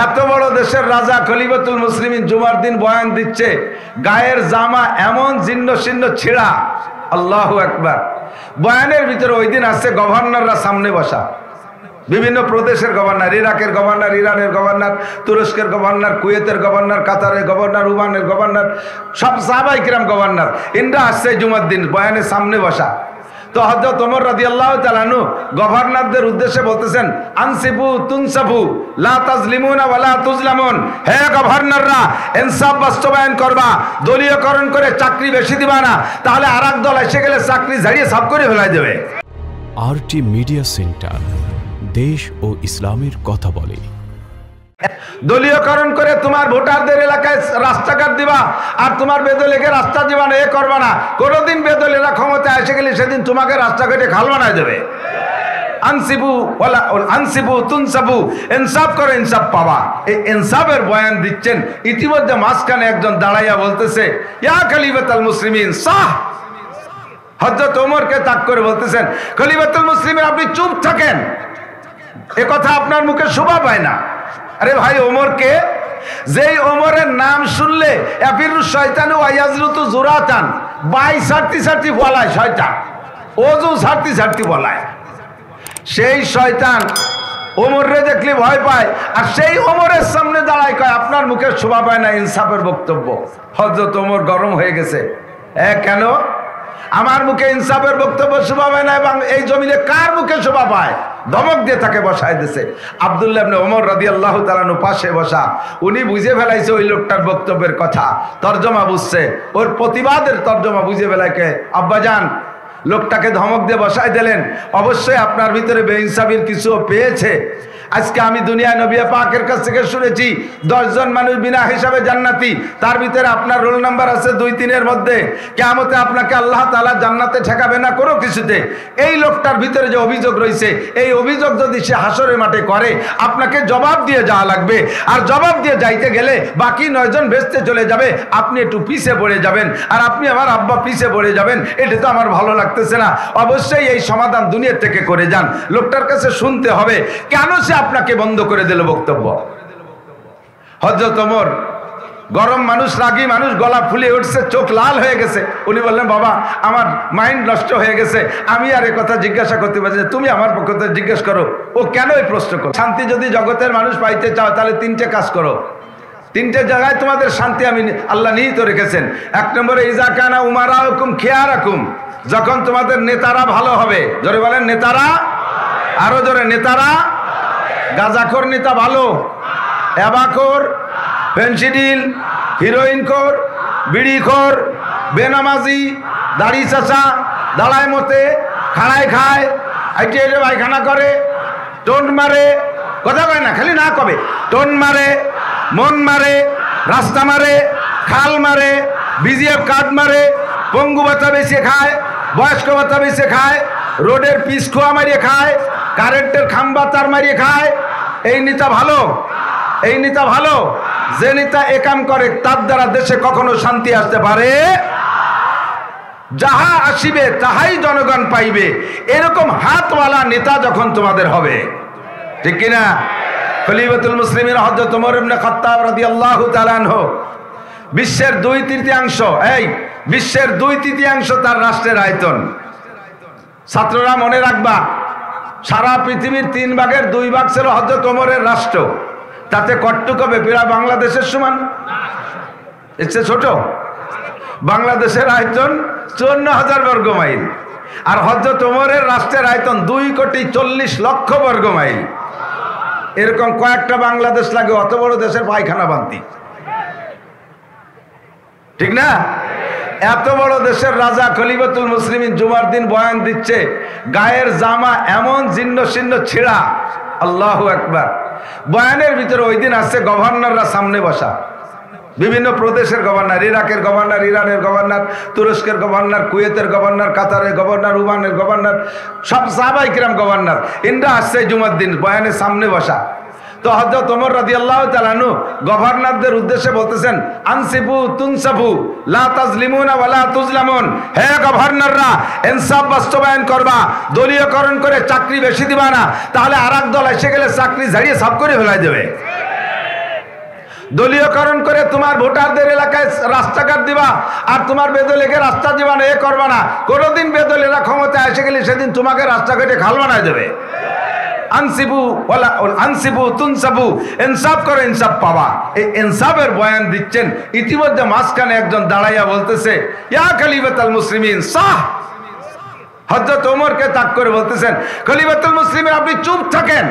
এত বড় দেশের রাজা খলিফাতুল মুসলিমিন জুমার দিন বয়ান দিচ্ছে, গায়ের জামা এমন জীর্ণ শীর্ণ ছেঁড়া। আল্লাহু আকবার। বয়ানের ভিতরে ওই দিন আসছে গভর্নররা সামনে বসা, বিভিন্ন প্রদেশের গভর্নর, ইরাকের গভর্নর, ইরানের গভর্নর, তুরস্কের গভর্নর, কুয়েতের গভর্নর, কাতারের গভর্নর, ওমানের গভর্নর, সব সাহাবায়ে কিরাম গভর্নর, ইনরা আসছে জুমার দিন বয়ানের সামনে বসা। তো হযরত ওমর রাদিয়াল্লাহু তাআলা আনহু গভর্নরদের উদ্দেশ্যে বলতেছেন, আনসিবু তুনসাবু লা তাজলিমুনা ওয়ালা তুজলামুন। হে গভর্নররা, ইনসাফ বাস্তবায়ন করবা, দলীয়করণ করে চাকরি বেশি দিবা না, তাহলে আরেক দল এসে গেলে চাকরি ঝাড়িয়ে সাফ করে ফেলাই দেবে। আরটি মিডিয়া সেন্টার, দেশ ও ইসলামের কথা বলে। দলীয়করণ করে তোমার ভোটারদের এলাকায় রাস্তাঘাট দিবা, আর তোমার বেদলেকে রাস্তা দিবা না, এ করবা না। কোনোদিন বেদলেরা ক্ষমতায় এসে গেলে সেদিন তোমাকে রাস্তাঘাটে খাল বানায় দেবে। আনসিবু ওয়ালা আনসিবু তুনসাবু, ইনসাফ করে ইনসাফ পাবা। এই ইনসাফের বয়ান দিচ্ছেন, ইতিমধ্যে মাঝখানে একজন দাঁড়াইয়া বলতেছে, ইয়া খলিফাতুল মুসলিমিন সাহ। হযরত ওমরকে তাক করে বলতেছেন, খলিফাতুল মুসলিমিন আপনি চুপ থাকেন, এ কথা আপনার মুখে শোভা পায় না। আরে ভাই, ওমরকে, যেই ওমরের নাম শুনলে এফিরু শয়তানু ওয়ায়াজরুতু জুরাতান, বাই সারতি সারতি বলায় শয়তান, ওযু সারতি সারতি বলায়, সেই শয়তান ওমরে দেখলে ভয় পায়, আর সেই ওমরের সামনে দাঁড়ায় কয় আপনার মুখে শোভা পায় না ইনসাফের বক্তব্য। হযরত ওমর গরম হয়ে গেছে। কেন আমার মুখে ইনসাফের বক্তব্য শোভা পায় না, এবং এই জমিনে কার মুখে শোভা পায়? ধমক দিয়ে তাকে বসায় দিয়েছে। আব্দুল্লাহ ইবনে ওমর রাদিয়াল্লাহু তাআলা আনহু পাশে বসা, উনি বুঝে ফেলাইছে ওই লোকটার বক্তব্যের কথা, তর্জমা বুঝছে, ওর প্রতিবাদের তর্জমা বুঝে ফেলাইকে আব্বাজান লোকটাকে ধমক দিয়ে বসায় দিলেন। অবশ্যই আপনার ভিতরে বেইনসাফির কিছু পেয়েছে। আজকে আমি দুনিয়া নবী পাকের কাছ থেকে শুনেছি 10 জন মানুষ বিনা হিসাবে জান্নাতি, তার ভিতরে আপনার রোল নাম্বার আছে 2-3 মধ্যে। কিয়ামতে আপনাকে আল্লাহ তাআলা জান্নাতে ঠেকাবে না কোনো কিছুতে। এই লোকটার ভিতরে যে অভিযোগ রয়েছে, এই অভিযোগ যদি সে হাসরের মাঠে করে, আপনাকে জবাব দিয়ে যাওয়া লাগবে, আর জবাব দিয়ে যাইতে গেলে বাকি 9 জন ভেস্তে চলে যাবে, আপনি একটু পিছে পড়ে যাবেন, আর আপনি আমার আব্বা পিছে পড়ে যাবেন। এটা তো আমার ভালো লাগতেছে না। অবশ্যই এই সমাধান দুনিয়া থেকে করে যান। লোকটার কাছে শুনতে হবে কেন সে আপনাকে বন্ধ করে দিল বক্তব্য। হযরত ওমর গরম মানুষ, রাগী মানুষ, গলা ফুলে উঠছে, চোখ লাল হয়ে গেছে। উনি বললেন, বাবা আমার মাইন্ড নষ্ট হয়ে গেছে, আমি আর এই কথা জিজ্ঞাসা করতে পারছি না, তুমি আমার পক্ষ থেকে জিজ্ঞেস করো ও কেন এই প্রশ্ন করো। শান্তি যদি জগতের মানুষ পাইতে চাও তাহলে 3টে কাজ করো। 3টে জায়গায় তোমাদের শান্তি আমি আল্লাহ নিহিত রেখেছেন। 1 নম্বরে ইজা কানা উমারাকুম খিয়ারাকুম, যখন তোমাদের নেতারা ভালো হবে। জোরে বলেন নেতারা, আরো জোরে নেতারা। গাঁজাখোর নেতা ভালো, এবাখোর, ফেন্সিডিল, হিরোইনখোর, বিড়িখোর, বেনামাজি, দাড়ি চাচা, দাঁড়ায় মতে, খাড়ায় খায়, আইটে পায়খানা করে, টোন মারে, কথা কয় না, খালি না কবে, টোন মারে, মন মারে, রাস্তা মারে, খাল মারে, বিজিএফ কার্ড মারে, পঙ্গু ভাতা বেশি খায়, বয়স্ক ভাতা বেশি খায়, রোডের পিচ খোয়া মারিয়ে খায়, কারেন্টের খাম্বা তার মারিয়ে খায়। এই নেতা ভালো? এই নেতা ভালো? যে নেতা একাম করে তার দ্বারা দেশে কখনো শান্তি আসতে পারে? যাহা আসিবে তাহাই জনগণ পাইবে, এরকম হাতওয়ালা নেতা যখন তোমাদের হবে, ঠিক কিনা? খলিফাতুল মুসলিমিন হযরত ওমর ইবনে খাত্তাব রাদিয়াল্লাহু তাআলা আনহু বিশ্বের 2/3 এই বিশ্বের 2/3 তার রাষ্ট্রের আয়তন। ছাত্ররা মনে রাখবা, সারা পৃথিবীর 3 ভাগের 2 ভাগ ছিল হযরত ওমরের রাষ্ট্র। তাতে কটটুক হবে প্রায় বাংলাদেশের সমান, এর চেয়ে ছোট। বাংলাদেশের আয়তন 54,000 বর্গ মাইল, আর হযরত ওমরের রাষ্ট্রের আয়তন 2,40,00,000 বর্গ মাইল। এরকম কয়েকটা বাংলাদেশ লাগে অত বড় দেশের পায়খানা বান্তি, ঠিক না? এত বড় দেশের রাজা খলিফাতুল মুসলিমিন জুমার দিন বয়ান দিচ্ছে, গায়ের জামা এমন জীর্ণ শীর্ণ ছেঁড়া। আল্লাহু আকবার। বয়ানের ভিতরে ওই দিন আসছে গভর্নররা সামনে বসা, বিভিন্ন প্রদেশের গভর্নর, ইরাকের গভর্নর, ইরানের গভর্নর, তুরস্কের গভর্নর, কুয়েতের গভর্নর, কাতারের গভর্নর, ওমানের গভর্নর, সব সাহাবায়ে কিরাম গভর্নর, ইনরা আসছে জুমার দিন বয়ানের সামনে বসা। তো হযরত ওমর রাদিয়াল্লাহু তাআলা আনহু গভর্নরদের উদ্দেশ্যে বলতেছেন, আনসিবু তুনসাবু লা তাজলিমুনা ওয়ালা তুজলামুন। হে গভর্নররা, ইনসাফ বাস্তবায়ন করবা, দলীয়করণ করে চাকরি বেশি দিবা না, তাহলে আরেক দল এসে গেলে চাকরি ঝাড়িয়ে সাফ করে ফেলাই দেবে। দলীয়করণ করে তোমার ভোটারদের এলাকায় রাস্তাঘাট দিবা আর তোমার বেদলেকে রাস্তা দিবা না, এ করবা না। কোনোদিন বেদলেরা ক্ষমতায় এসে গেলে সেদিন তোমাকে রাস্তাঘাটে খাল বানায় দেবে। আনসিবু তুনসাবু, ইনসাফ করো ইনসাফ পাবা। এই ইনসাফের বয়ান দিচ্ছেন, ইতিমধ্যে মাঝখানে একজন দাঁড়াইয়া বলতেছে, ইয়া খলিফাতুল মুসলিমিন সাহ। হযরত ওমরকে তাক করে বলতেছেন, খলিফাতুল মুসলিমিন আপনি চুপ থাকেন,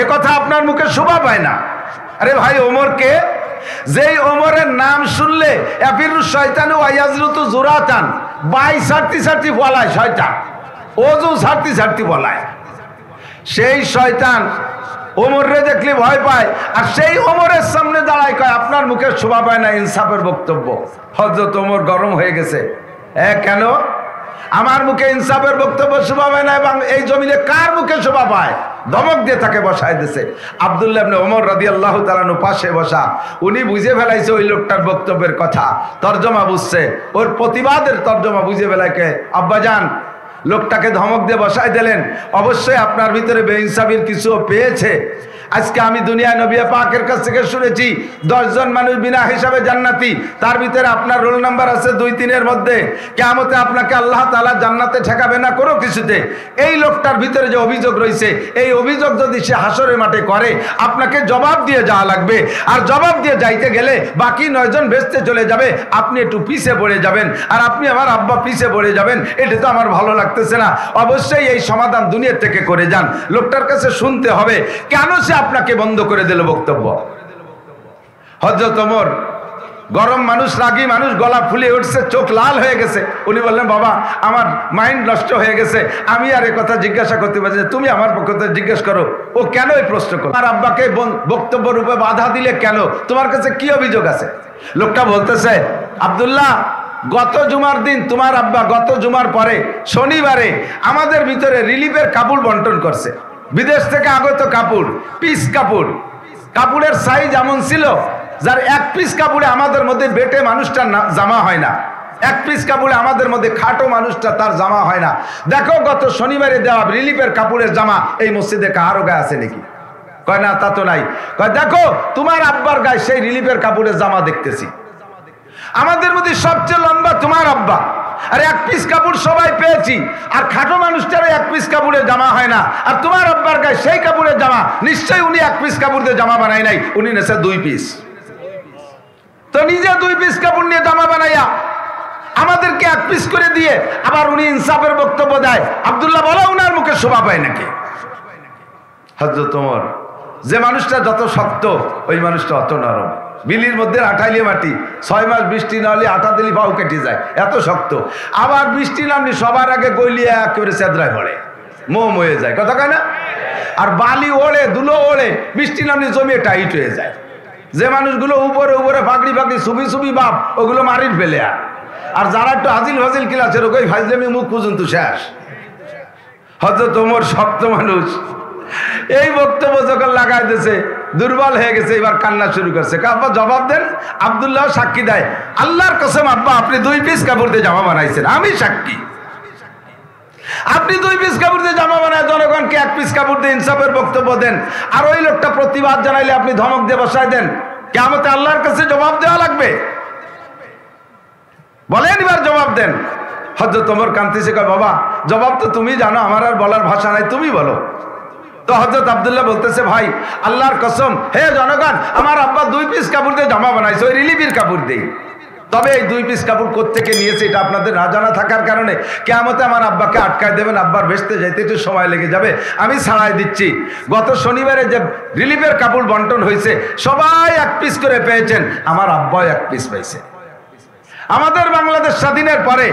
এ কথা আপনার মুখে শোভা পায় না। আরে ভাই, ওমরকে, যেই ওমরের নাম শুনলে এফিরু শয়তানু ওয়ায়াজরুতু জুরাতান, বাই সারতি সারতি বলায় শয়তান, ওযু সারতি সারতি বলায়, সেই শয়তান ওমরে দেখলে ভয় পায়। আর সেই ওমরের সামনে দাঁড়ায় কয় আপনার মুখে শোভা পায় না ইনসাফের বক্তব্য। হযরত ওমর গরম হয়ে গেছে, কেন আমার মুখে ইনসাফের বক্তব্য শোভা পায় না এবং এই জমিনে কার মুখে শোভা পায়? ধমক দিয়ে তাকে বসায় দিয়েছে। আব্দুল্লাহ ইবনে ওমর রাদিয়াল্লাহু তাআলা আনহু পাশে বসা, উনি বুঝে ফেলাইছে ওই লোকটার বক্তব্যের কথা, তর্জমা বুঝছে, ওর প্রতিবাদের তর্জমা বুঝে ফেলাইকে আব্বাজান লোকটাকে ধমক দিয়ে বসায় দিলেন। অবশ্যই আপনার ভিতরে বেইনসাফির কিছু পেয়েছে। আজকে আমি দুনিয়া নবী পাকের কাছ থেকে শুনেছি 10 জন মানুষ বিনা হিসাবে জান্নাতি, তার ভিতরে আপনার রোল নাম্বার আছে 2-3 মধ্যে। কিয়ামতে আপনাকে আল্লাহ তাআলা জান্নাতে ঠেকাবে না কোনো কিছুতে। এই লোকটার ভিতরে যে অভিযোগ রয়েছে, এই অভিযোগ যদি সে হাসরের মাঠে করে, আপনাকে জবাব দিয়ে যাওয়া লাগবে। আর জবাব দিয়ে যাইতে গেলে বাকি 9 জন বেহেশতে চলে যাবে, আপনি একটু পিছে পড়ে যাবেন, আর আপনি আমার আব্বা পিছে পড়ে যাবেন। এটা তো আমার ভালো লাগতেছে না। অবশ্যই এই সমাধান দুনিয়া থেকে করে যান। লোকটার কাছে শুনতে হবে কেন সে আপনাকে বন্ধ করে দিল বক্তব্য। হযরত ওমর গরম মানুষ, রাগী মানুষ, গলা ফুলে উঠছে, চোখ লাল হয়ে গেছে। উনি বললেন, বাবা আমার মাইন্ড নষ্ট হয়ে গেছে, আমি আর এই কথা জিজ্ঞাসা করতে পারছি না, তুমি আমার পক্ষ থেকে জিজ্ঞেস করো ও কেন এই প্রশ্ন করো, আমার আব্বাকে বক্তব্য রূপে বাধা দিলে কেন, তোমার কাছে কি অভিযোগ আছে? লোকটা বলতেছে, আব্দুল্লাহ গত জুমার দিন তোমার আব্বা গত জুমার পরে শনিবারে আমাদের ভিতরে রিলিফের কাপড় বন্টন করছে। বিদেশ থেকে আগত কাপড়, পিস কাপড়, কাপড়ের সাইজ এমন ছিল যার 1 পিস কাপড়ে আমাদের মধ্যে বেটে মানুষটার জামা হয় না, 1 পিস কাপড়ে আমাদের মধ্যে খাটো মানুষটা তার জামা হয় না। দেখো গত শনিবারে দেওয়া রিলিফের কাপড়ের জামা এই মসজিদে কারো গায়ে আছে নাকি? কয় না, তা তো নাই। কয় দেখো তোমার আব্বার গায়ে সেই রিলিফের কাপড়ের জামা দেখতেছি। আমাদের মধ্যে সবচেয়ে লম্বা তোমার আব্বা, আর 1 পিস কাপড় সবাই পেয়েছি, আর খাটো মানুষটার 1 পিস কাপড়ের জামা হয় না, আর তোমার আব্বার গায়ে সেই কাপড়ের জামা, নিশ্চয়ই উনি 1 পিস কাপড় দিয়ে জামা বানায় নাই, উনি নেছে 2 পিস। তো নিজে 2 পিস কাপড় নিয়ে জামা বানাইয়া আমাদেরকে 1 পিস করে দিয়ে আবার উনি ইনসাফের বক্তব্য দেয়। আব্দুল্লাহ বলো উনার মুখে শোভা পায় নাকি? হযরত ওমর, যে মানুষটা যত শক্ত ওই মানুষটা অত নরম। বিলির মধ্যে আঠাইলে মাটি, 6 মাস বৃষ্টি না হলে আঠা দিলে পাও কেটে যায়, এত শক্ত। আবার বৃষ্টি নামলে সবার আগে গলিয়ে একেবারে চেদ্রায় পড়ে, মোম হয়ে যায়, কথা কয় না? আর বালি ওড়ে, ধুলো ওড়ে, বৃষ্টি নামলে জমিয়ে টাইট হয়ে যায়। যে মানুষগুলো উপরে উপরে ফাঁকড়ি ফাঁকড়ি সুবি সুবি বাপ, ওগুলো মারির ফেলে। আর যারা একটু হাজিল ফাজিল ক্লাসের ওই ফাইজলামি মুখ পর্যন্ত শেষ। হযরত ওমর শক্ত মানুষ, এই বক্তব্য যখন লাগাই দিয়েছে দুর্বল হয়ে গেছে, এবার কান্না শুরু করছে। আব্বা জবাব দেন। আব্দুল্লাহ সাক্ষী দেয়, আল্লাহর কসম আব্বা আপনি 2 পিস কাপড় দিয়ে জামা বানাইছেন, আমি সাক্ষী। আপনি 2 পিস কাপড় দিয়ে জামা বানায় জনগণকে 1 পিস কাপড় দিয়ে ইনসাফের বক্তব্য দেন, আর ওই লোকটা প্রতিবাদ জানাইলে আপনি ধমক দিয়ে বসায় দেন। কিয়ামতে আল্লাহর কাছে জবাব দেওয়া লাগবে। বলেন এবার জবাব দেন। হযরত ওমর কাঁদতেছে, কয় বাবা জবাব তো তুমি জানো, আমার আর বলার ভাষা নাই, তুমি বলো। তো হযরত আব্দুল্লাহ বলতেছে, ভাই আল্লাহর কসম হে জনগণ, আমার আব্বা 2 পিস কাপড় দিয়ে জামা বানাইছে, ওই রিলিফের কাপড় দিয়ে। তবে এই 2 পিস কাপড় কোত্থেকে নিয়েছে এটা আপনাদের না জানা থাকার কারণে কিয়ামতে আমার আব্বাকে আটকায় দেবেন, আব্বার বেহেশতে যাইতে একটু সময় লেগে যাবে, আমি ছাড়াই দিচ্ছি। গত শনিবারে যে রিলিফের কাপড় বন্টন হয়েছে সবাই 1 পিস করে পেয়েছেন, আমার আব্বাও 1 পিস পাইছে। আমাদের বাংলাদেশ স্বাধীনের পরে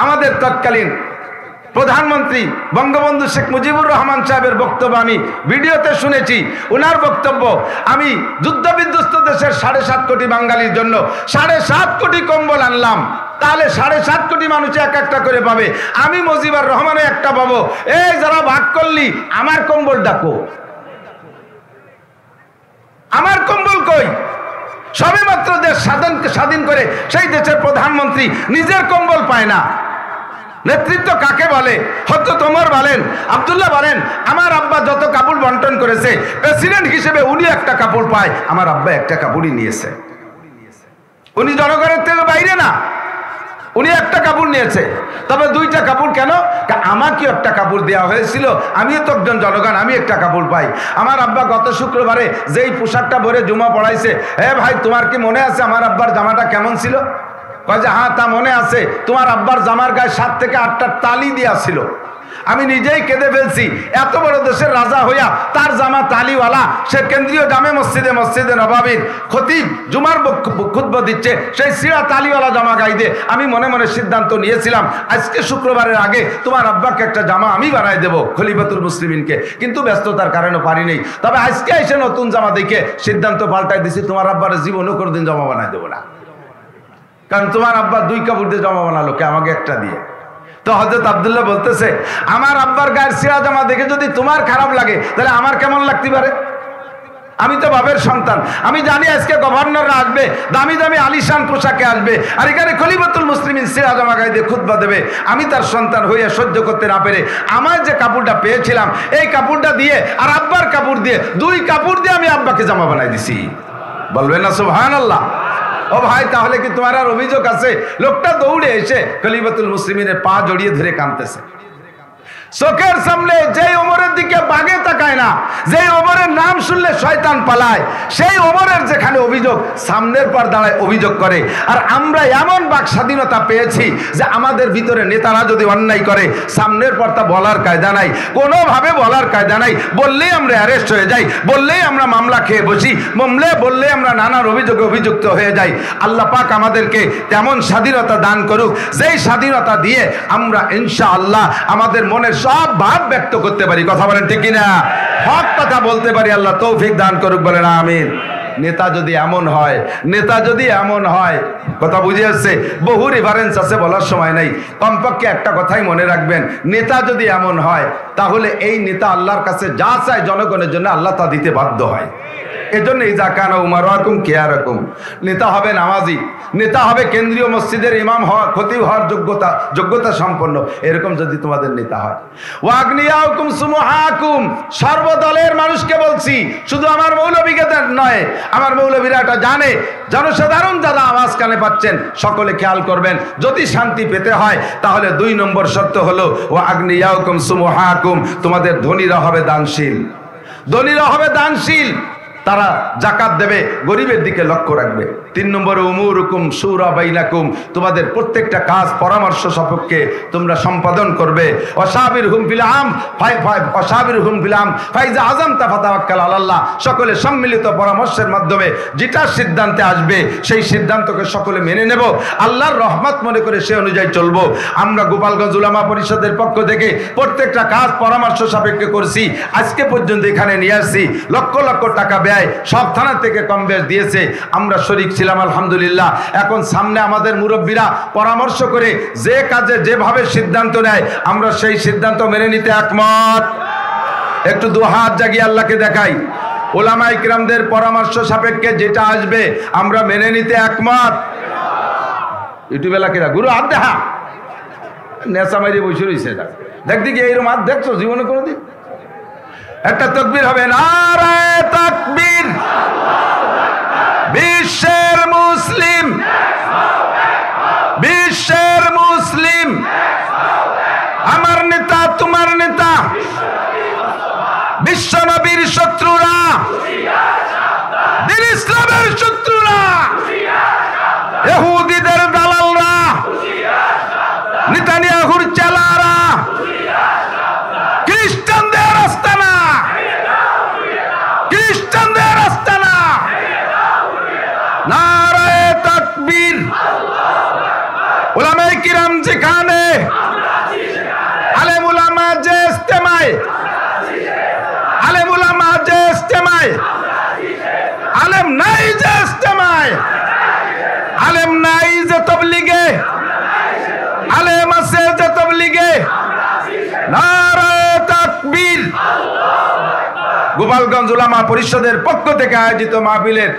আমাদের তৎকালীন প্রধানমন্ত্রী বঙ্গবন্ধু শেখ মুজিবুর রহমান সাহেবের বক্তব্য আমি ভিডিওতে শুনেছি। ওনার বক্তব্য, আমি যুদ্ধবিধ্বস্ত দেশের 7.5 কোটি বাঙালির জন্য 7.5 কোটি কম্বল আনলাম, তাহলে 7.5 কোটি মানুষ এক একটা করে পাবে, আমি মুজিবুর রহমানে একটা পাবো। এই যারা ভাগ করলি আমার কম্বল ডাকো, আমার কম্বল কই? সবে মাত্র দেশ স্বাধীন করে সেই দেশের প্রধানমন্ত্রী নিজের কম্বল পায় না। নেতৃত্ব কাকে বলে? হযরত ওমর বলেন, আব্দুল্লাহ বলেন, আমার আব্বা যত কাপড় বন্টন করেছে, প্রেসিডেন্ট হিসেবে উনি একটা কাপড় পায়, আমার আব্বা একটা কাপড়ই নিয়েছে। উনি জনগণের থেকে বাইরে না, উনি একটা কাপড় নিয়েছে। তবে দুইটা কাপড় কেন? আমাকেও একটা কাপড় দেওয়া হয়েছিল, আমিও তো একজন জনগণ, আমি একটা কাপড় পাই। আমার আব্বা গত শুক্রবারে যেই পোশাকটা পরে জুমা পড়াইছে, ভাই তোমার কি মনে আছে আমার আব্বার জামাটা কেমন ছিল? কয় যে হ্যাঁ তা মনে আছে, তোমার আব্বার জামার গায়ে 7 থেকে 8টা তালি দেওয়া ছিল। আমি নিজেই কেঁদে ফেলছি, এত বড় দেশের রাজা হইয়া তার জামা তালিওয়ালা, সে কেন্দ্রীয় জামে মসজিদে নবাবীর খতিব জুমার খুতবা দিচ্ছে, সেই সিরা তালিওয়ালা জামা গাইতে আমি মনে মনে সিদ্ধান্ত নিয়েছিলাম আজকে শুক্রবারের আগে তোমার আব্বাকে একটা জামা আমি বানাই দেবো খলিফাতুল মুসলিমিনকে, কিন্তু ব্যস্ততার কারণে পারি নেই। তবে আজকে এসে নতুন জামা দেখে সিদ্ধান্ত পাল্টাই দিছি, তোমার আব্বার জীবনও কোনোদিন জামা বানাই দেবো না, কারণ তোমার আব্বা 2 কাপড় দিয়ে জামা বানালো, কে আমাকে একটা দিয়ে। তো হযরত আব্দুল্লাহ বলতেছে, আমার আব্বার গায়ের সিরা জামা দেখে যদি তোমার খারাপ লাগে, তাহলে আমার কেমন লাগতে পারে? আমি তো বাবের সন্তান, আমি জানি আজকে গভর্নররা আসবে, দামি দামি আলিশান পোশাকে আসবে, আর এখানে খলিফাতুল মুসলিমিন সিরা জামা গায়ে দিয়ে খুতবা দেবে। আমি তার সন্তান হইয়া সহ্য করতে না পেরে আমার যে কাপড়টা পেয়েছিলাম, এই কাপড়টা দিয়ে আর আব্বার কাপড় দিয়ে, 2 কাপড় দিয়ে আমি আব্বাকে জামা বানাই দিছি। বলবেন না সুবহানাল্লাহ? ও ভাই, তাহলে কি তোমার আর অভিযোগ আছে? লোকটা দৌড়ে এসে খলিফাতুল মুসলিমিনের পা জড়িয়ে ধরে কাঁদতেছে। চোখের সামনে যে ওমরের দিকে বাগে তাকায় না, যে ওমরের নাম শুনলে শয়তান পালায়, সেই ওমরের যেখানে অভিযোগ, সামনের পর দাঁড়ায় অভিযোগ করে। আর আমরা এমন বাক স্বাধীনতা পেয়েছি যে আমাদের ভিতরে নেতারা যদি অন্যায় করে, সামনের পর তা বলার কায়দা নাই, কোনোভাবে বলার কায়দা নাই। বললেই আমরা অ্যারেস্ট হয়ে যাই, বললেই আমরা মামলা খেয়ে বসি, বললেই আমরা নানান অভিযোগে অভিযুক্ত হয়ে যাই। আল্লাহ পাক আমাদেরকে তেমন স্বাধীনতা দান করুক, যেই স্বাধীনতা দিয়ে আমরা ইনশাআল্লাহ আমাদের মনের সব ভাব ব্যক্ত করতে পারি। কথা বলেন ঠিক কিনা? হক কথা বলতে পারি। আল্লাহ তৌফিক দান করুক, বলেন আমিন। নেতা যদি এমন হয়, কথা বুঝে আসছে? বহু রেফারেন্স আছে, বলার সময় নাই। কমপক্ষে একটা কথাই মনে রাখবেন, নেতা যদি এমন হয়, তাহলে এই নেতা আল্লাহর কাছে যা চায় জনগণের জন্য আল্লাহ তা দিতে বাধ্য হয়। এজন্য ইজাকানা উমারুকুম কিয়ারকুম, নেতা হবে নামাজি, নেতা হবে কেন্দ্রীয় মসজিদের ইমাম হওয়া, খতিব হওয়ার যোগ্যতা সম্পন্ন, এরকম যদি তোমাদের নেতা হয়। ওয়াগনিয়াকুম সুমুহাকুম, সর্বদলের মানুষকে বলছি, শুধু আমার মৌলবীকে নয়, আমার মৌলবীরা এটা জানে। জনসাধারণ যারা আওয়াজ কানে পাচ্ছেন, সকলে খেয়াল করবেন, যদি শান্তি পেতে হয় তাহলে 2 নম্বর শর্ত হলো ওয়াগনিয়াকুম সুমুহাকুম, তোমাদের ধনীরা হবে দানশীল, তারা জাকাত দেবে, গরিবের দিকে লক্ষ্য রাখবে। 3 নম্বরে উমুরুকুম শুরা বাইনাকুম, তোমাদের প্রত্যেকটা কাজ পরামর্শ সাপেক্ষে তোমরা সম্পাদন করবে। ওয়াসাবিরহুম ফিল আম ফাইজা আযামতা ফাতাওয়াক্কাল আলাল্লাহ, সকলে সম্মিলিত পরামর্শের মাধ্যমে যেটা সিদ্ধান্তে আসবে সেই সিদ্ধান্তকে সকলে মেনে নেব, আল্লাহর রহমত মনে করে সে অনুযায়ী চলবো। আমরা গোপালগঞ্জ উলামা পরিষদের পক্ষ থেকে প্রত্যেকটা কাজ পরামর্শ সাপেক্ষে করছি, আজকে পর্যন্ত এখানে নিয়ে আসছি। লক্ষ লক্ষ টাকা ব্যয় সব থানা থেকে কম বেশ দিয়েছে, আমরা শরীক ছিলাম আলহামদুলিল্লাহ। এখন সামনে আমাদের মুরব্বীরা পরামর্শ করে যে কাজে যেভাবে সিদ্ধান্ত নেয়, আমরা সেই সিদ্ধান্ত মেনে নিতে একমত। একটু 2 হাত জাগিয়ে আল্লাহকে দেখাই, ওলামায়ে কিরামদের পরামর্শ সাপেক্ষে যেটা আসবে আমরা মেনে নিতে একমত। ইউটিউবে লাকিরা গুরু হাত দেখা নেশা মারি বসে রয়েছে, দেখ দিকে এইরকম হাত দেখছো জীবনে কোনোদিন? একটা তাকবীর হবে, নারায়ে তাকবীর। বিশ্বের মুসলিম, আমার নেতা তোমার নেতা, বিশ্ব নবীর শত্রুরা, দিন ইসলামের শত্রুরা, ইহুদিদের দালালরা, নেতানিয়াহুর চেলারা, খ্রিস্টানদের আস্তানা, নারায়ে তাকবীর। উলামায়ে কিরাম যেখানে, আলেম উলামা যে ইজতেমায়, আলেম নাই যে ইজতেমায়, আলেম নাই যে তাবলীগে, আলেম আছে যে তাবলীগে। নারায়ে তাকবীর। গোপালগঞ্জ উলামা পরিষদের পক্ষ থেকে আয়োজিত মাহফিলের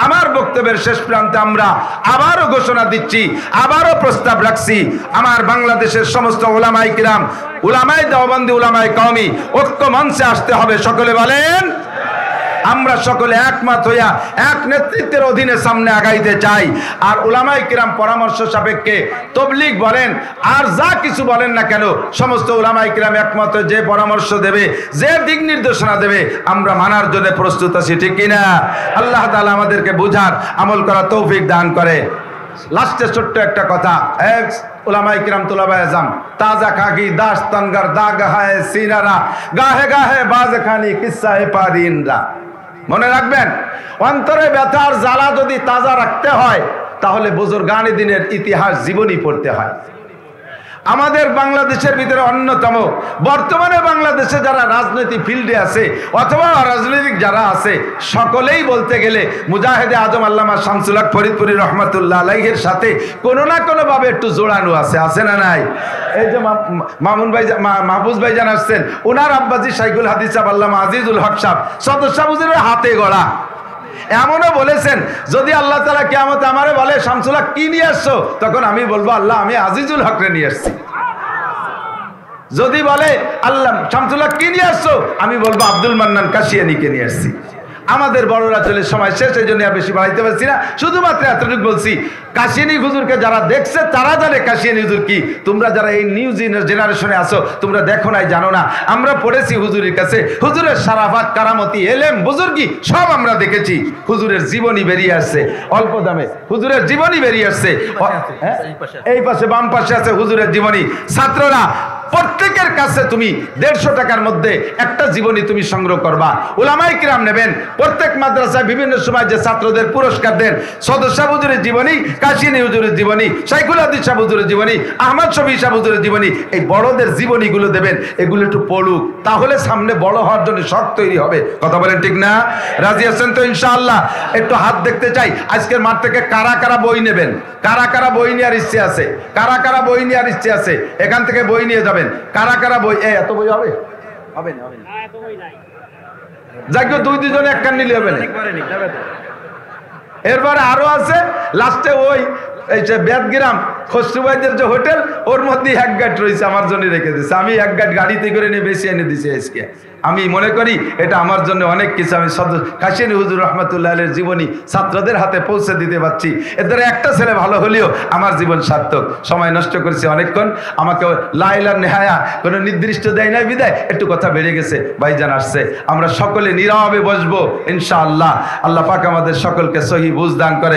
আমার বক্তব্যের শেষ প্রান্তে আমরা আবারও ঘোষণা দিচ্ছি, আবারও প্রস্তাব রাখছি, আমার বাংলাদেশের সমস্ত উলামায়ে কিরাম, উলামায়ে দেওবন্দি, উলামায়ে কওমি ঐক্য মঞ্চে আসতে হবে। সকলে বলেন, আমরা সকলে একমত হইয়া এক নেতৃত্বের অধীনে সামনে আগাইতে চাই। আর উলামায়ে কিরাম পরামর্শ সাপেক্ষে তাবলীগ বলেন আর যা কিছু বলেন না কেন, সমস্ত উলামায়ে কিরাম একমত হয়ে যে পরামর্শ দেবে, যে দিক নির্দেশনা দেবে, আমরা মানার জন্য প্রস্তুত আছি, ঠিক কিনা? আল্লাহ তাআলা আমাদেরকে বুঝার, আমল করার তৌফিক দান করে। লাস্টে ছোট্ট একটা কথা, এক উলামায়ে কিরাম তুলাবায়ে আযম, তাজা খাকি দাস্তানগর দাগ হায় সিনারা, গাহে গাহে বাজ খানি কিসসায়ে পারিনরা। মনে রাখবেন, অন্তরে ব্যথার জ্বালা যদি তাজা রাখতে হয় তাহলে বুজুর্গানে দিনের ইতিহাস জীবনী পড়তে হয়। আমাদের বাংলাদেশের ভিতরে অন্যতম, বর্তমানে বাংলাদেশে যারা রাজনৈতিক ফিল্ডে আছে অথবা রাজনৈতিক যারা আছে, সকলেই বলতে গেলে মুজাহিদে আজম আল্লামা শামসুল হক ফরিদপুরি রহমাতুল্লাহ আলাইহির সাথে কোনো না কোনো ভাবে একটু জোড়ানো আছে না নাই? এই যে মামুন ভাই, মাহফুজ ভাই জান আসছেন, ওনার আব্বাজি শাইখুল হাদিস সাহেব আল্লামা আজিজুল হক সাহেব সদস্য হুজুরের হাতে গড়া। এমনও বলেছেন, যদি আল্লাহ তাআলা কিয়ামতে আমারে বলে শামসুল হক কি নিয়ে আসছো, তখন আমি বলবো আল্লাহ আমি আজিজুল হকরে নিয়ে আসছি। যদি বলে আল্লাহ শামসুল হক কি নিয়ে আসছো, আমি বলবো আব্দুল মান্নান কাশিয়ানিকে নিয়ে আসছি। আমাদের বড়রা চলে সময় শেষ, এই জন্য বেশি বাড়াইতে পারছি না, শুধুমাত্র এতটুকু বলছি, কাশিয়ানি হুজুরকে যারা দেখছে তারা জানে কাশিয়ানি হুজুর কি। তোমরা যারা এই নিউ জেনারেশনে আসো, তোমরা দেখো নাই, জানো না। আমরা পড়েছি হুজুরের কাছে, হুজুরের সারাফাত, কারামতি, এলেম, বুজুর্গি সব আমরা দেখেছি। হুজুরের জীবনী বেরিয়ে আসছে অল্প দামে, হুজুরের জীবনী বেরিয়ে আসছে। এই পাশে বাম পাশে আছে হুজুরের জীবনী। ছাত্ররা প্রত্যেকের কাছে তুমি 150 টাকার মধ্যে একটা জীবনী তুমি সংগ্রহ করবা। উলামায়ে কিরাম নেবেন, প্রত্যেক মাদ্রাসায় বিভিন্ন সময় যে ছাত্রদের পুরস্কার দেন, সদস্য হুজুরের জীবনী, কাশিয়ানি হুজুরের জীবনী, শাইখুল হাদিস সাহেব হুজুরের জীবনী, আহমদ শফি সাহেব হুজুরের জীবনী, এই বড়দের জীবনীগুলো দেবেন। এগুলো একটু পড়ুক, তাহলে সামনে বড় হওয়ার জন্য শখ তৈরি হবে। কথা বলেন ঠিক না? রাজি আছেন তো ইনশাআল্লাহ? একটু হাত দেখতে চাই। আজকের মাঠ থেকে কারা কারা বই নেবেন, কারা কারা বই নেওয়ার ইচ্ছে আছে, কারা কারা বই নেওয়ার ইচ্ছে আছে, এখান থেকে বই নিয়ে যাবেন। কারা কারা বই, এত বই হবে? হবে না, হবে না, এত বই নাই। যাকে দুজনে এক কান নিলে হবে না। এরপরে আরো আছে লাস্টে ওই এই যে বেদগ্রাম খসরুভাইদের যে হোটেল, ওর মধ্যে এক গাড়ি রয়েছে, আমার জন্য রেখে দিয়েছে। আমি এক গাড়ি গাড়িতে করে নিয়ে বেশি এনে দিয়েছি আজকে। আমি মনে করি এটা আমার জন্য অনেক কিছু। আমি কাশিয়ানি হুজুর রহমাতুল্লাহ আলাইহির জীবনী ছাত্রদের হাতে পৌঁছে দিতে পারছি। এদের একটা ছেলে ভালো হলেও আমার জীবন সার্থক। সময় নষ্ট করেছি অনেকক্ষণ, আমাকে লাইলা নেহায়া কোনো নির্দিষ্ট দেয় নাই বিদায় একটু কথা বেড়ে গেছে। ভাইজান আসছে, আমরা সকলে নীরবে বসবো ইনশাআল্লাহ। আল্লাহ পাক আমাদের সকলকে সহি বুঝ দান করে।